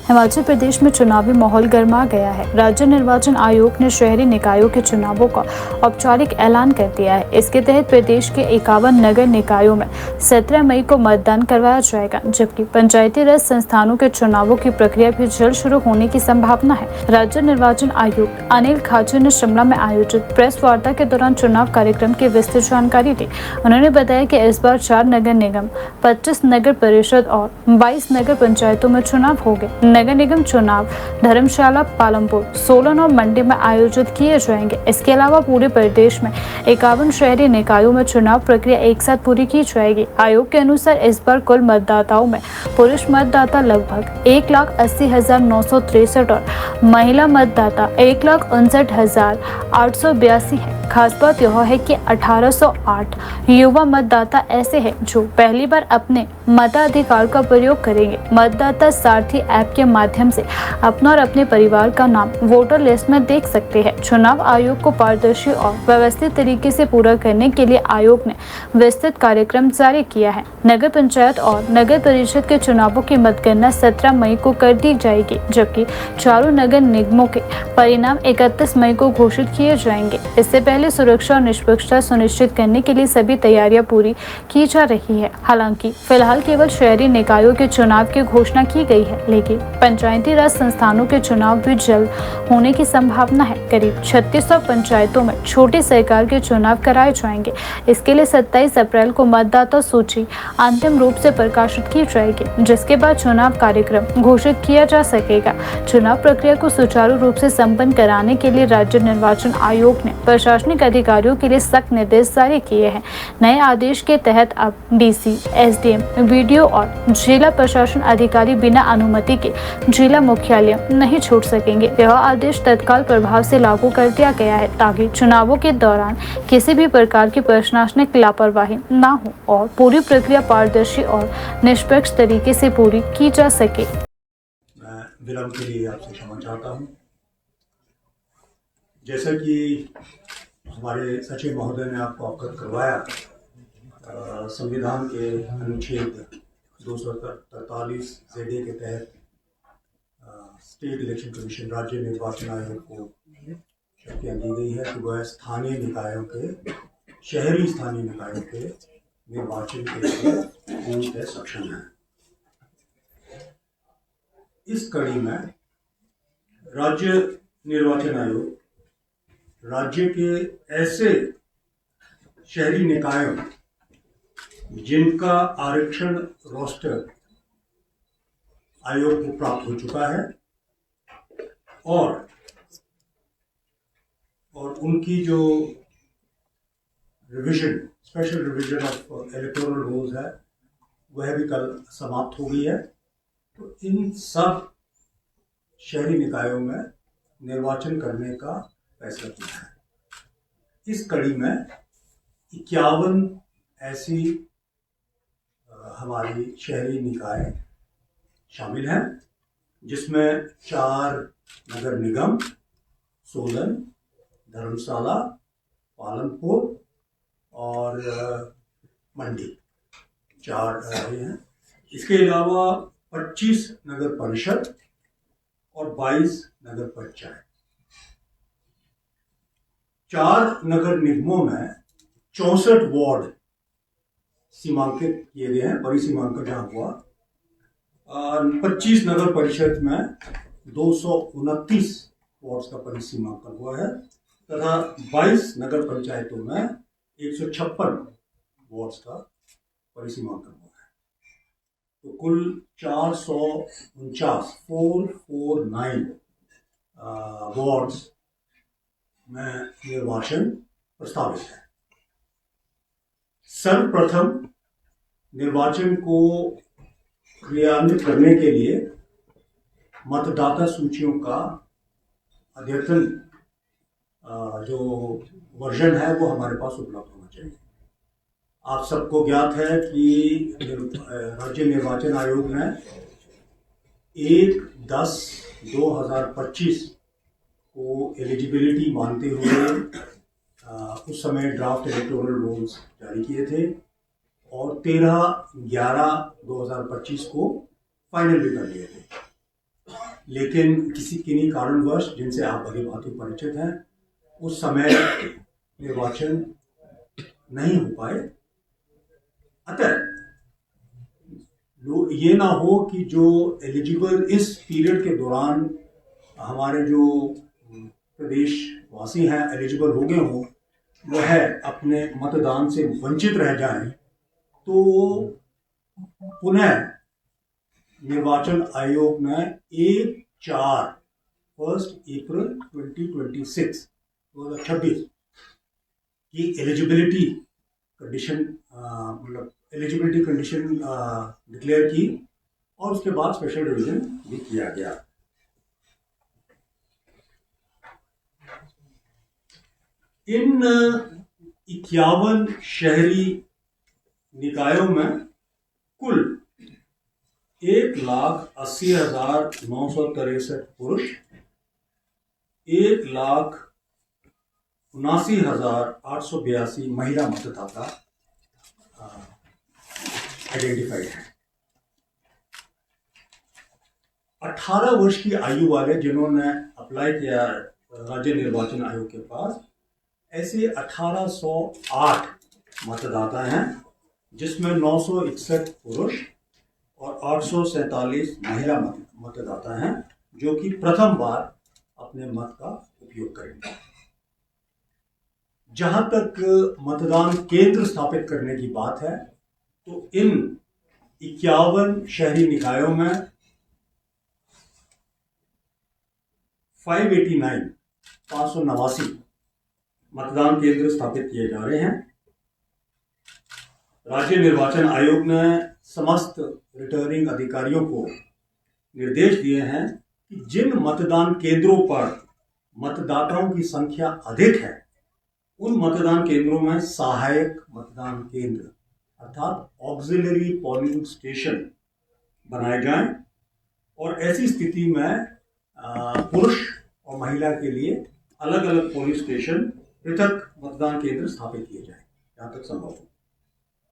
हिमाचल प्रदेश में चुनावी माहौल गर्मा गया है। राज्य निर्वाचन आयोग ने शहरी निकायों के चुनावों का औपचारिक ऐलान कर दिया है। इसके तहत प्रदेश के 51 नगर निकायों में 17 मई को मतदान करवाया जाएगा, जबकि पंचायती राज संस्थानों के चुनावों की प्रक्रिया भी जल्द शुरू होने की संभावना है। राज्य निर्वाचन आयुक्त अनिल खाची ने शिमला में आयोजित प्रेस वार्ता के दौरान चुनाव कार्यक्रम की विस्तृत जानकारी दी। उन्होंने बताया कि इस बार 4 नगर निगम, 25 नगर परिषद और 22 नगर पंचायतों में चुनाव होंगे। नगर निगम चुनाव धर्मशाला, पालमपुर, सोलन और मंडी में आयोजित किए जाएंगे। इसके अलावा पूरे प्रदेश में 51 शहरी निकायों में चुनाव प्रक्रिया एक साथ पूरी की जाएगी। आयोग के अनुसार इस बार कुल मतदाताओं में पुरुष मतदाता लगभग 1,80,963 और महिला मतदाता 1,59,882 है। खास बात यह है कि 1808 युवा मतदाता ऐसे हैं जो पहली बार अपने मताधिकार का प्रयोग करेंगे। मतदाता सारथी ऐप के माध्यम से अपना और अपने परिवार का नाम वोटर लिस्ट में देख सकते हैं। चुनाव आयोग को पारदर्शी और व्यवस्थित तरीके से पूरा करने के लिए आयोग ने विस्तृत कार्यक्रम जारी किया है। नगर पंचायत और नगर परिषद के चुनावों की मतगणना 17 मई को कर दी जाएगी, जबकि चारों नगर निगमों के परिणाम 31 मई को घोषित किए जाएंगे। इससे पहले सुरक्षा और निष्पक्षता सुनिश्चित करने के लिए सभी तैयारियां पूरी की जा रही है। हालांकि फिलहाल केवल शहरी निकायों के चुनाव की घोषणा की गई है, लेकिन पंचायती राज संस्थानों के चुनाव भी जल्द होने की संभावना है। करीब 3600 पंचायतों में छोटी सरकार के चुनाव कराए जाएंगे। इसके लिए 27 अप्रैल को मतदाता सूची अंतिम रूप से प्रकाशित की जाएगी, जिसके बाद चुनाव कार्यक्रम घोषित किया जा सकेगा। चुनाव प्रक्रिया को सुचारू रूप से संपन्न कराने के लिए राज्य निर्वाचन आयोग ने प्रशासनिक अधिकारियों के लिए सख्त निर्देश जारी किए हैं। नए आदेश के तहत अब डीसी, एसडीएम, वीडियो और जिला प्रशासन अधिकारी बिना अनुमति के जिला मुख्यालय नहीं छोड़ सकेंगे। यह आदेश तत्काल प्रभाव से लागू कर दिया गया है, ताकि चुनावों के दौरान किसी भी प्रकार की प्रशासनिक लापरवाही न हो और पूरी प्रक्रिया पारदर्शी और निष्पक्ष तरीके से पूरी की जा सके। मैं विलंब के लिए आपसे क्षमा चाहता हूँ। जैसा कि हमारे सचिव महोदय ने आपको अवगत करवाया, संविधान के अनुच्छेद 243 ZA के तहत स्टेट इलेक्शन कमीशन, राज्य निर्वाचन आयोग को शक्तियाँ दी गई है कि वह स्थानीय निकायों के, शहरी स्थानीय निकायों के निर्वाचन के लिए पूर्णतः सक्षम है। इस कड़ी में राज्य निर्वाचन आयोग राज्य के ऐसे शहरी निकायों जिनका आरक्षण रोस्टर आयोग को प्राप्त हो चुका है और उनकी जो revision, special revision of electoral rules है, वह भी कल समाप्त हो गई है। तो इन सब शहरी निकायों में निर्वाचन करने का फैसला किया है। इस कड़ी में 51 ऐसी हमारी शहरी निकाय शामिल हैं, जिसमें 4 नगर निगम, सोलन, धर्मशाला, पालमपुर और मंडी, 4 हैं। इसके अलावा 25 नगर परिषद और 22 नगर पंचायत। 4 नगर निगमों में 64 वार्ड सीमांकित किए गए हैं, परिसीमांकन जहाँ हुआ। 25 नगर परिषद में 229 वार्ड्स का परिसीमांकन हुआ है तथा 22 नगर पंचायतों में 156 वार्ड्स का परिसीमांकन हुआ है। तो कुल 449 वार्ड्स में निर्वाचन प्रस्तावित है। सर्वप्रथम निर्वाचन को क्रियान्वित करने के लिए मतदाता सूचियों का अद्यतन जो वर्जन है वो हमारे पास उपलब्ध होना चाहिए। आप सबको ज्ञात है कि राज्य निर्वाचन आयोग ने 1/10/2025 को एलिजिबिलिटी मानते हुए उस समय ड्राफ्ट इलेक्टोरल रूल्स जारी किए थे और 13/11/2025 को फाइनल भी कर लिए थे। लेकिन किन्हीं कारणवश जिनसे आप भली भांति परिचित हैं, उस समय निर्वाचन नहीं हो पाए। अतः ये ना हो कि जो एलिजिबल इस पीरियड के दौरान हमारे जो प्रदेशवासी हैं एलिजिबल हो गए हों, वह अपने मतदान से वंचित रह जाएं, तो पुनः निर्वाचन आयोग ने 1 अप्रैल 2026 की एलिजिबिलिटी कंडीशन डिक्लेयर की और उसके बाद स्पेशल डिवीजन भी किया गया। इन 51 शहरी निकायों में कुल 1,80,963 पुरुष, 1,79,882 महिला मतदाता आइडेंटिफाइड है। 18 वर्ष की आयु वाले जिन्होंने अप्लाई किया राज्य निर्वाचन आयोग के पास, ऐसे 1808 मतदाता हैं, जिसमें 961 पुरुष और 847 महिला मतदाता हैं, जो कि प्रथम बार अपने मत का उपयोग करेंगे। जहां तक मतदान केंद्र स्थापित करने की बात है, तो इन 51 शहरी निकायों में 589 मतदान केंद्र स्थापित किए जा रहे हैं। राज्य निर्वाचन आयोग ने समस्त रिटर्निंग अधिकारियों को निर्देश दिए हैं कि जिन मतदान केंद्रों पर मतदाताओं की संख्या अधिक है, उन मतदान केंद्रों में सहायक मतदान केंद्र अर्थात ऑक्सिलरी पोलिंग स्टेशन बनाए जाएं और ऐसी स्थिति में पुरुष और महिला के लिए अलग अलग पोलिंग स्टेशन, पृथक मतदान केंद्र स्थापित किए जाएं जहां तक संभव हो।